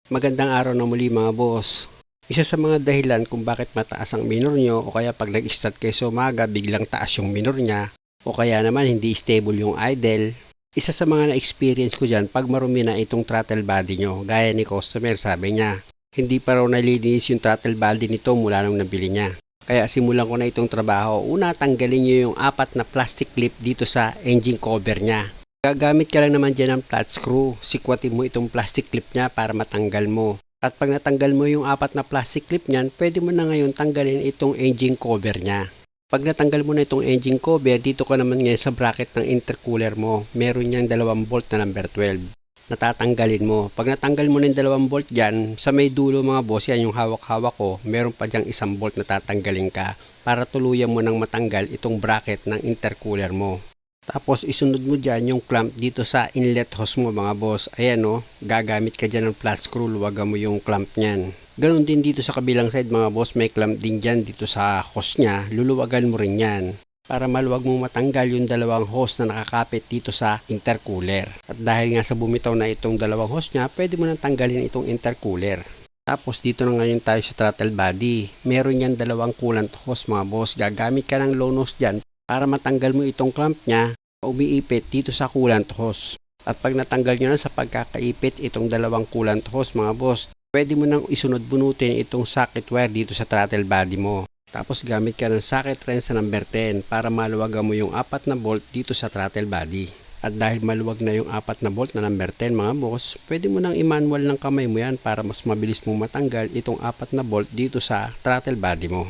Magandang araw na muli mga boss. Isa sa mga dahilan kung bakit mataas ang minor nyo o kaya pag nag-start kayo sa umaga biglang taas yung minor nya o kaya naman hindi stable yung idle. Isa sa mga na-experience ko dyan pag marumi na itong throttle body nyo, gaya ni customer sabi niya, hindi pa raw nalilinis yung throttle body nito mula nung nabili niya. Kaya simulan ko na itong trabaho, una tanggalin nyo yung 4 na plastic clip dito sa engine cover niya. Gagamit ka lang naman dyan ng flat screw, sikwatin mo itong plastic clip niya para matanggal mo. At pag natanggal mo yung 4 na plastic clip niyan, pwede mo na ngayon tanggalin itong engine cover niya. Pag natanggal mo na itong engine cover, dito ka naman ngayon sa bracket ng intercooler mo. Meron niyang 2 bolt na number 12. Natatanggalin mo. Pag natanggal mo na yung 2 bolt dyan, sa may dulo mga boss, yan yung hawak-hawak ko, meron pa dyang 1 bolt na tatanggalin ka para tuluyan mo nang matanggal itong bracket ng intercooler mo. Tapos isunod mo dyan yung clamp dito sa inlet hose mo mga boss. Ayan o, gagamit ka dyan ng flat screw, luwagan mo yung clamp nyan. Ganon din dito sa kabilang side mga boss, may clamp din dyan dito sa hose nya, luluwagan mo rin yan. Para maluwag mong matanggal yung 2 hose na nakakapit dito sa intercooler. At dahil nga sa bumitaw na itong 2 hose nya, pwede mo nang tanggalin itong intercooler. Tapos dito na ngayon tayo sa throttle body. Meron yan 2 coolant hose mga boss, gagamit ka ng low nose dyan para matanggal mo itong clamp nya, umiipit dito sa coolant hose. At pag natanggal nyo na sa pagkakaipit itong 2 coolant hose mga boss, pwede mo nang isunod bunutin itong socket wire dito sa throttle body mo. Tapos gamit ka ng socket wrench sa number 10 para maluwagan mo yung 4 na bolt dito sa throttle body. At dahil maluwag na yung 4 na bolt na number 10 mga boss, pwede mo nang i-manual ng kamay mo yan para mas mabilis mong matanggal itong 4 na bolt dito sa throttle body mo.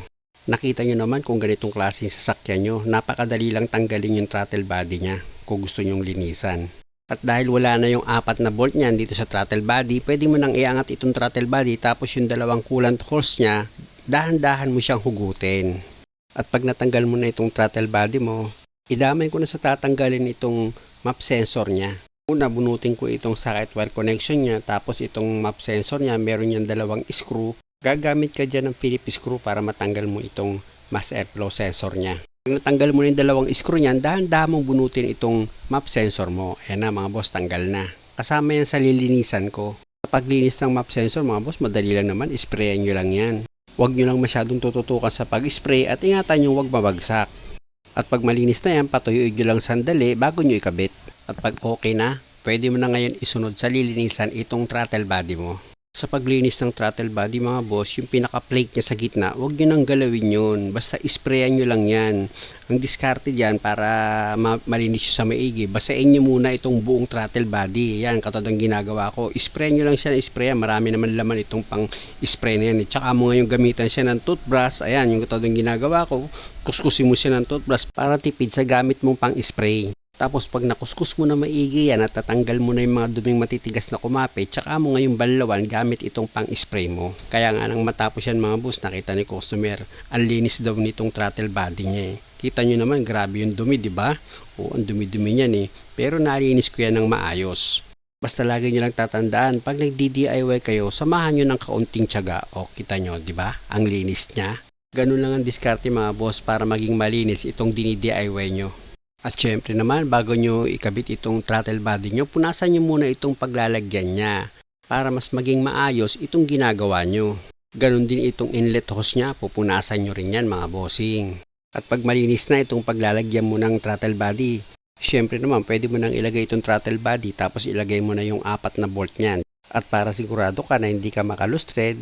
Nakita nyo naman kung ganitong klaseng sasakyan nyo, napakadali lang tanggalin yung throttle body nya kung gusto nyong linisan. At dahil wala na yung 4 na bolt nyan dito sa throttle body, pwede mo nang iangat itong throttle body tapos yung 2 coolant hose nya, dahan-dahan mo siyang hugutin. At pag natanggal mo na itong throttle body mo, idamay ko na sa tatanggalin itong map sensor nya. Una, bunutin ko itong socket wire connection nya, tapos itong map sensor nya, meron yung 2 screw. Gagamit ka dyan ng Phillips screw para matanggal mo itong mass airflow sensor nya. Pag natanggal mo na yung 2 screw niyan, dahan-dahan mong bunutin itong map sensor mo. Ayan na mga boss, tanggal na. Kasama yan sa lilinisan ko. Sa paglinis ng map sensor mga boss, madali lang naman, sprayan nyo lang yan. Huwag nyo lang masyadong tututukan sa pag-spray at ingatan nyo huwag mabagsak. At pag malinis na yan, patuyuin nyo lang sandali bago nyo ikabit. At pag okay na, pwede mo na ngayon isunod sa lilinisan itong throttle body mo. Sa paglinis ng throttle body mga boss, yung pinaka-plate niya sa gitna, huwag nyo nang galawin yun. Basta isprayan nyo lang yan. Ang diskarte dyan para malinis nyo sa maigi, basain nyo muna itong buong throttle body. Yan, katulad ng ginagawa ko. Isprayan nyo lang siya, isprayan. Marami naman laman itong pang-spray na yan. Tsaka mo ngayong gamitan siya ng toothbrush. Ayan, yung katulad ng ginagawa ko, kuskusin mo siya ng toothbrush para tipid sa gamit mong pang-spray. Tapos pag nakuskus mo na maigi yan at tatanggal mo na yung mga duming matitigas na kumapit, tsaka mo ngayong banlawan gamit itong pang-spray mo. Kaya nga nang matapos yan mga boss, nakita ni customer, ang linis daw nitong throttle body niya eh. Kita nyo naman, grabe yung dumi, di ba? O, ang dumi-dumi niyan eh. Pero nalinis ko yan ng maayos. Basta lagi nyo lang tatandaan, pag nag-DIY kayo, samahan nyo ng kaunting tiyaga. O, kita nyo, di ba? Ang linis niya. Ganun lang ang diskarte mga boss para maging malinis itong dini-DIY nyo. At syempre naman, bago nyo ikabit itong throttle body nyo, punasan nyo muna itong paglalagyan niya para mas maging maayos itong ginagawa nyo. Ganon din itong inlet hose niya, pupunasan nyo rin yan mga bossing. At pag malinis na itong paglalagyan mo ng throttle body, syempre naman pwede mo nang ilagay itong throttle body tapos ilagay mo na yung 4 na bolt niyan. At para sigurado ka na hindi ka makalustred,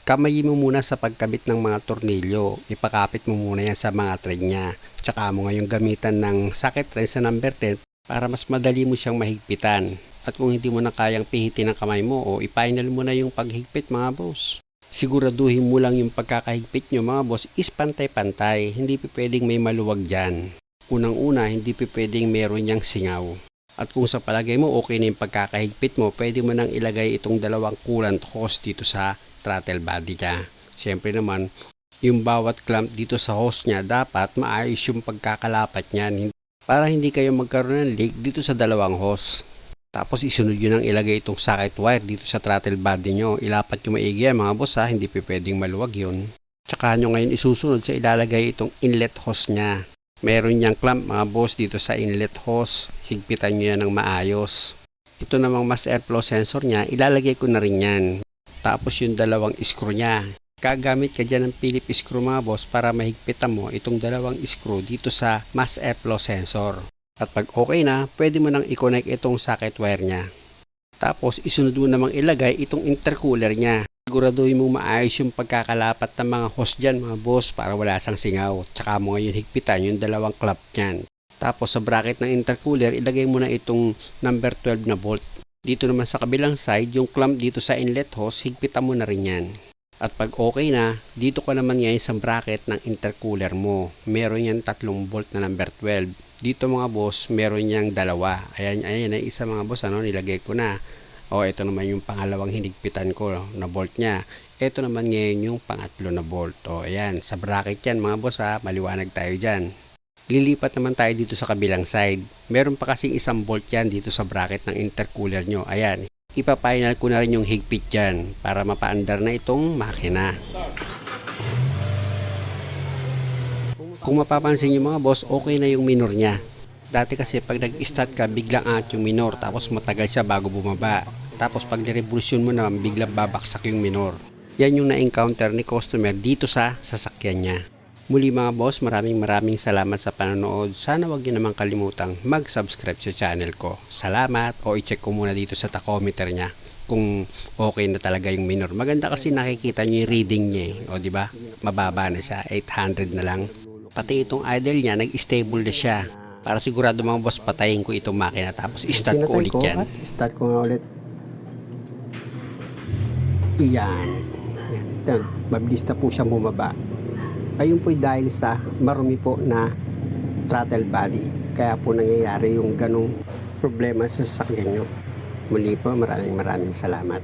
kamayin mo muna sa pagkabit ng mga tornilyo. Ipakapit mo muna yan sa mga thread niya. Tsaka mo ngayong gamitan ng socket wrench sa number 10 para mas madali mo siyang mahigpitan. At kung hindi mo na kayang pihitin ang kamay mo o i-final mo na yung paghigpit mga boss, siguraduhin mo lang yung pagkakahigpit nyo mga boss is pantay-pantay. Hindi pwedeng may maluwag dyan. Unang-una, hindi pwedeng meron niyang singaw. At kung sa palagay mo okay na yung pagkakahigpit mo, pwede mo nang ilagay itong 2 coolant hose dito sa throttle body niya. Siyempre naman, yung bawat clamp dito sa hose niya, dapat maayos yung pagkakalapat niyan para hindi kayo magkaroon ng leak dito sa 2 hose. Tapos isunod nyo nang ilagay itong socket wire dito sa throttle body nyo. Ilapat nyo maigi yan mga boss ha, hindi pwedeng maluwag yun. Tsaka nyo ngayon isusunod sa ilalagay itong inlet hose niya. Meron niyang clamp mga boss dito sa inlet hose. Higpitan nyo yan ng maayos. Ito namang mass airflow sensor niya, ilalagay ko na rin yan. tapos yung dalawang screw niya. Gagamit ka dyan ng Phillips screw mga boss para mahigpitan mo itong dalawang screw dito sa mass airflow sensor. At pag okay na, pwede mo nang i-connect itong socket wire niya. Tapos isunod mo namang ilagay itong intercooler niya. Siguraduhin mong maayos yung pagkakalapat ng mga hose dyan mga boss para wala sang singaw. Tsaka mo ngayon higpitan yung dalawang clamp niyan. Tapos sa bracket ng intercooler, ilagay mo na itong number 12 na bolt. Dito naman sa kabilang side, yung clamp dito sa inlet hose, higpitan mo na rin yan. At pag okay na, dito ka naman ngayon sa bracket ng intercooler mo. Meron yan 3 bolt na number 12. Dito mga boss, meron yang 2. Ayan na isa mga boss, nilagay ko na. O ito naman yung pangalawang hinigpitan ko na bolt niya. Ito naman ngayon yung pangatlo na bolt. O ayan, sa bracket yan mga boss maliwanag tayo dyan. Lilipat naman tayo dito sa kabilang side. Meron pa kasing isang bolt yan dito sa bracket ng intercooler nyo. Ayan, ipa-final ko na rin yung higpit dyan para mapaandar na itong makina. Kung mapapansin nyo mga boss, okay na yung minor niya. Dati kasi pag nag-start ka, biglang angat yung minor tapos matagal siya bago bumaba. Tapos pag nirevolusyon mo naman, biglang babaksak yung minor. Yan yung na-encounter ni customer dito sa sasakyan niya. Muli mga boss, maraming salamat sa panonood. Sana wag niyo naman kalimutang mag-subscribe sa channel ko. Salamat, o i-check ko muna dito sa tachometer niya kung okay na talaga yung minor. Maganda kasi nakikita niyo yung reading niya o di ba? Mababa na siya, 800 na lang. Pati itong idle niya, nag-stable na siya. Para sigurado mga boss, patayin ko itong makina tapos start ko ulit yan. Start ko nga ulit. Yan. Mabilis na po siyang bumaba. Ayun po dahil sa marumi po na throttle body. Kaya po nangyayari yung ganong problema sa sasakyan nyo. Muli po, maraming salamat.